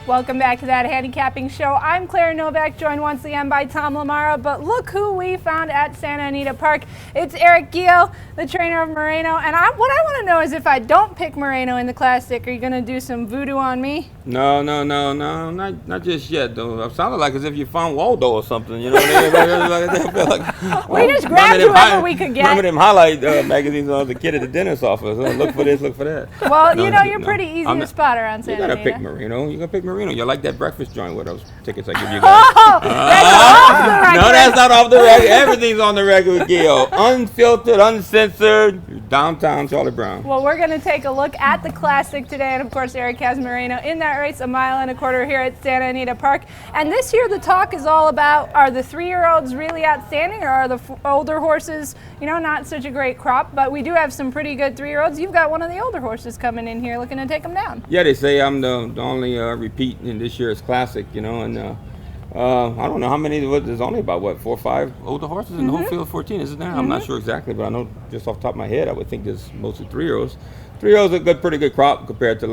Welcome back to that handicapping show. I'm Claire Novak, joined once again by Tom LaMarra, but look who we found at Santa Anita Park. It's Eric Guillot, the trainer of Moreno, and what I want to know is if I don't pick Moreno in the Classic, are you going to do some voodoo on me? No, not just yet, though. It sounded like as if you found Waldo or something, you know what I mean? We just grabbed whoever we could get. Remember them highlight magazines when I was a kid at the dentist's office? Look for this, look for that. Well, you're pretty easy to spot around Santa Anita. You got to pick Moreno. You got to pick Moreno. You like that breakfast joint with those tickets I give you guys. Oh, that's off the record. No, that's not off the record. Everything's on the record with Guillot. Unfiltered, uncensored, downtown Charlie Brown. Well, we're going to take a look at the Classic today, and of course Eric has Moreno in that race, 1.25 miles here at Santa Anita Park. And this year the talk is all about, are the 3-year-olds really outstanding, or are the older horses, not such a great crop? But we do have some pretty good 3-year-olds. You've got one of the older horses coming in here looking to take them down. Yeah, they say I'm the only repeat in this year's Classic, and I don't know how many. There's only about 4 or 5 older horses in the whole field of 14, isn't there? I'm not sure exactly, but I know just off the top of my head, I would think there's mostly 3-year-olds. 3-year-olds are a pretty good crop compared to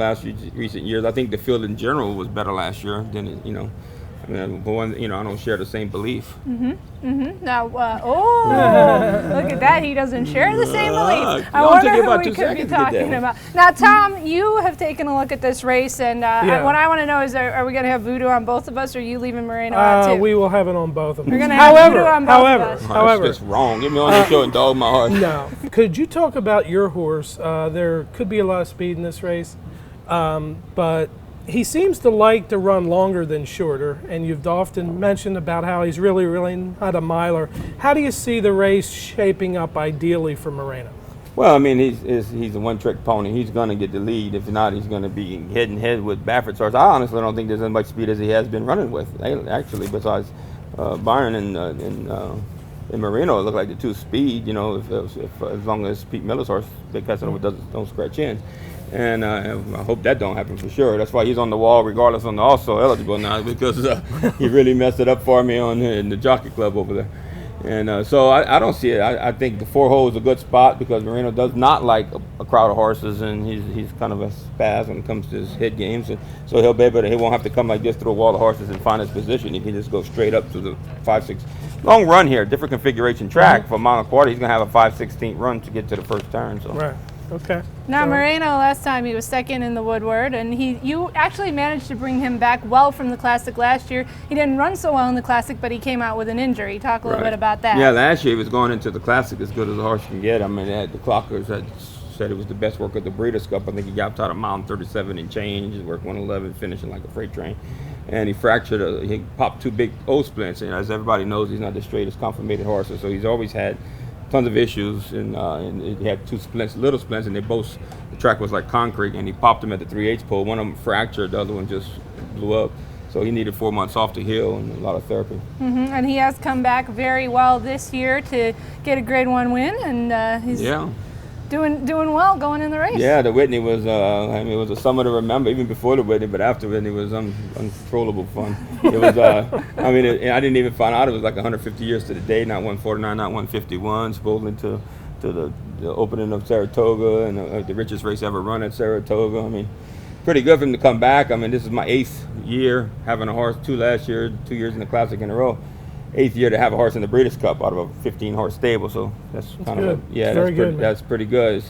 recent years. I think the field in general was better last year than I don't share the same belief. Now, look at that. He doesn't share the same belief. I wonder who we could be talking about. Now, Tom, you have taken a look at this race, and what I want to know is, are we going to have voodoo on both of us, or are you leaving Moreno out too? We will have it on both of us. We're going to have voodoo on both of us. However, that's just wrong. Give me on the show and dog my heart. No. Could you talk about your horse? There could be a lot of speed in this race, but he seems to like to run longer than shorter, and you've often mentioned about how he's really not a miler. How do you see the race shaping up ideally for Moreno? Well, I mean, he's a one-trick pony. He's going to get the lead. If not, he's going to be head-and-head with Baffert's horse. I honestly don't think there's as much speed as he has been running with, actually, besides Byron and Moreno. It look like the two speed, if as long as Pete Miller's horse, Big Casanova, don't scratch in. And I hope that don't happen for sure. That's why he's on the wall regardless on the also eligible now, because he really messed it up for me in the jockey club over there. And so I don't see it. I think the 4 hole is a good spot because Moreno does not like a crowd of horses, and he's kind of a spaz when it comes to his head games. And so he'll be able to, he won't have to come like this through a wall of horses and find his position. He can just go straight up to the 5-6. Long run here, different configuration track. For a mile and a quarter, he's going to have a 5/16 run to get to the first turn. So. Right. Okay. Now, Moreno, last time he was second in the Woodward, and you actually managed to bring him back well from the Classic last year. He didn't run so well in the Classic, but he came out with an injury. Talk a little bit about that. Yeah, last year he was going into the Classic as good as a horse can get. I mean, the clockers had said it was the best work of the Breeders' Cup. I think he got out a mile and 37 and change. He worked 111, finishing like a freight train. And he fractured, he popped 2 big O splints. And as everybody knows, he's not the straightest conformated horse, so he's always had tons of issues, and he had 2 splints, little splints, and the track was like concrete, and he popped them at the 3/8 pole. One of them fractured, the other one just blew up. So he needed 4 months off to heal and a lot of therapy. And he has come back very well this year to get a Grade 1 win, and he's doing well going in the race. Yeah, the Whitney was, it was a summer to remember, even before the Whitney, but after Whitney was uncontrollable fun. It was, I didn't even find out it was like 150 years to the day, not 149, not 151, supposedly to the opening of Saratoga, and the richest race ever run at Saratoga. I mean, pretty good for him to come back. I mean, this is my 8th year having a horse, 2 last year, 2 years in the Classic in a row. 8th year to have a horse in the Breeders' Cup out of a 15-horse stable, so that's kind of that's pretty good.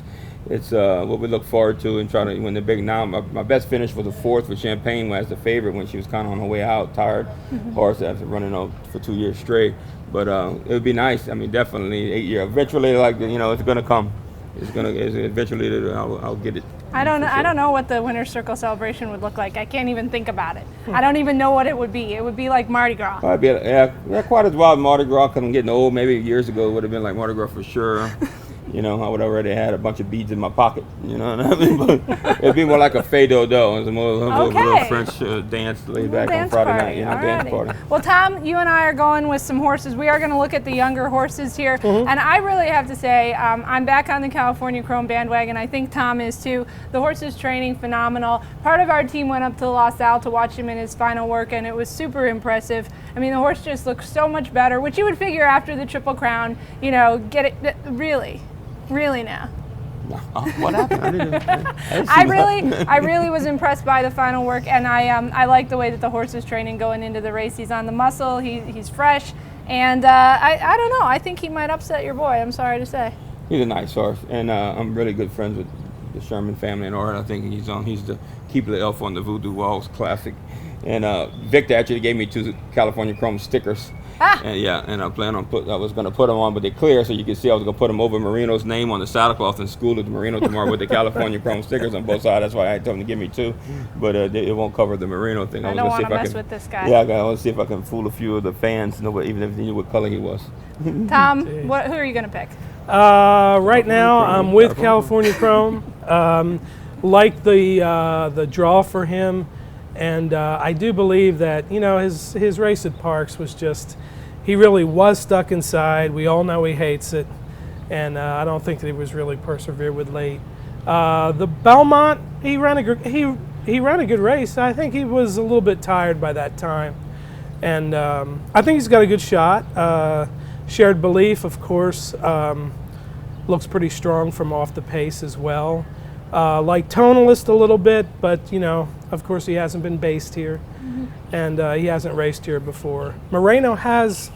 It's what we look forward to and try to win the big. Now my best finish was a 4th with Champagne as the favorite when she was kind of on her way out, tired horse after running out for 2 years straight. But it would be nice. I mean, definitely 8 year. Eventually, it's gonna come. Eventually I'll get it. I don't know what the Winner's Circle celebration would look like. I can't even think about it. I don't even know what it would be. It would be like Mardi Gras. Yeah, quite as wild as Mardi Gras, because I'm getting old. Maybe years ago it would have been like Mardi Gras for sure. I would already had a bunch of beads in my pocket. You know what I mean? But it'd be more like a fade d'odo. It's a little French dance laid back on Friday night. Dance party. Well, Tom, you and I are going with some horses. We are going to look at the younger horses here. And I really have to say, I'm back on the California Chrome bandwagon. I think Tom is too. The horse is training phenomenal. Part of our team went up to La Salle to watch him in his final work, and it was super impressive. I mean, the horse just looks so much better, which you would figure after the Triple Crown, get it really now. What happened? I didn't see I really was impressed by the final work, and I like the way that the horse is training going into the race. He's on the muscle. He's fresh, and I don't know. I think he might upset your boy. I'm sorry to say. He's a nice horse, and I'm really good friends with the Sherman family and Art. I think he's the keeper the elf on the Voodoo Walls Classic, and Victor actually gave me 2 California Chrome stickers. And I plan on I was going to put them on, but they're clear, so you can see I was going to put them over Marino's name on the saddlecloth and school at Marino tomorrow with the California Chrome stickers on both sides. That's why I told him to give me 2, but it won't cover the Marino thing. I don't want to mess with this guy. Yeah, I want to see if I can fool a few of the fans, even if they knew what color he was. Tom, who are you going to pick? Right now, I'm with California Chrome. Like the draw for him, and I do believe that his race at Parks was just, he really was stuck inside. We all know he hates it, and I don't think that he was really persevered with late. The Belmont, he ran a good race. I think he was a little bit tired by that time, and I think he's got a good shot. Shared Belief, of course, looks pretty strong from off the pace as well. Like Tonalist a little bit, but of course he hasn't been based here, and he hasn't raced here before. Moreno has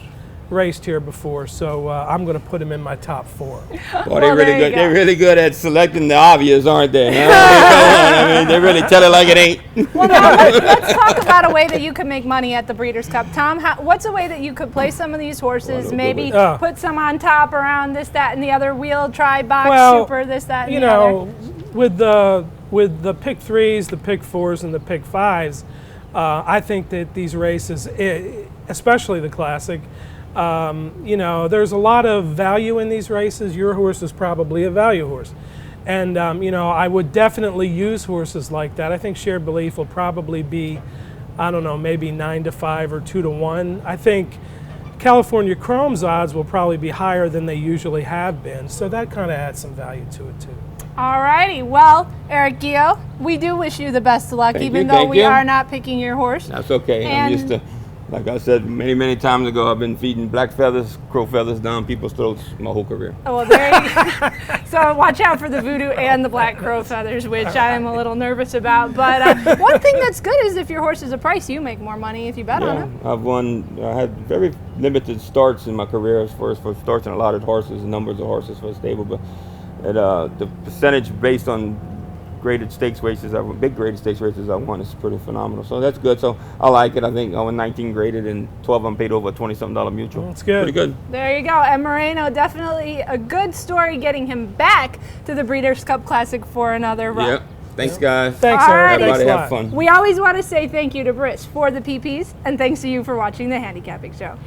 raced here before, so I'm going to put him in my top 4. Boy, they're really good. They're really good at selecting the obvious, aren't they? I mean, they really tell it like it ain't. Well, now let's talk about a way that you could make money at the Breeders' Cup. Tom, what's a way that you could play some of these horses? Maybe put some on top around this, that, and the other wheel, try, box, super, this, that, and the other. With the pick 3s, the pick 4s, and the pick 5s, I think that these races, especially the Classic, there's a lot of value in these races. Your horse is probably a value horse. And, I would definitely use horses like that. I think Shared Belief will probably be, I don't know, maybe 9-5 or 2-1. I think California Chrome's odds will probably be higher than they usually have been. So that kind of adds some value to it, too. All righty. Well, Eric Guillot, we do wish you the best of luck, even though we are not picking your horse. That's okay. I'm used to, like I said many, many times ago, I've been feeding black feathers, crow feathers down people's throats my whole career. Oh, well, there you go. So watch out for the voodoo and the black crow feathers, which I am a little nervous about. But one thing that's good is if your horse is a price, you make more money if you bet on him. I had very limited starts in my career as far as for starts and allotted horses and numbers of horses for a stable, but the percentage based on graded stakes races, big graded stakes races I won is pretty phenomenal. So that's good. So I like it. I think I won 19 graded and 12 of them paid over a $20-something mutual. That's good. Pretty good. There you go. And Moreno, definitely a good story getting him back to the Breeders' Cup Classic for another run. Yep. Thanks, guys. Thanks, Eric. Everybody have fun. We always want to say thank you to Britt for the PPs, and thanks to you for watching the Handicapping Show.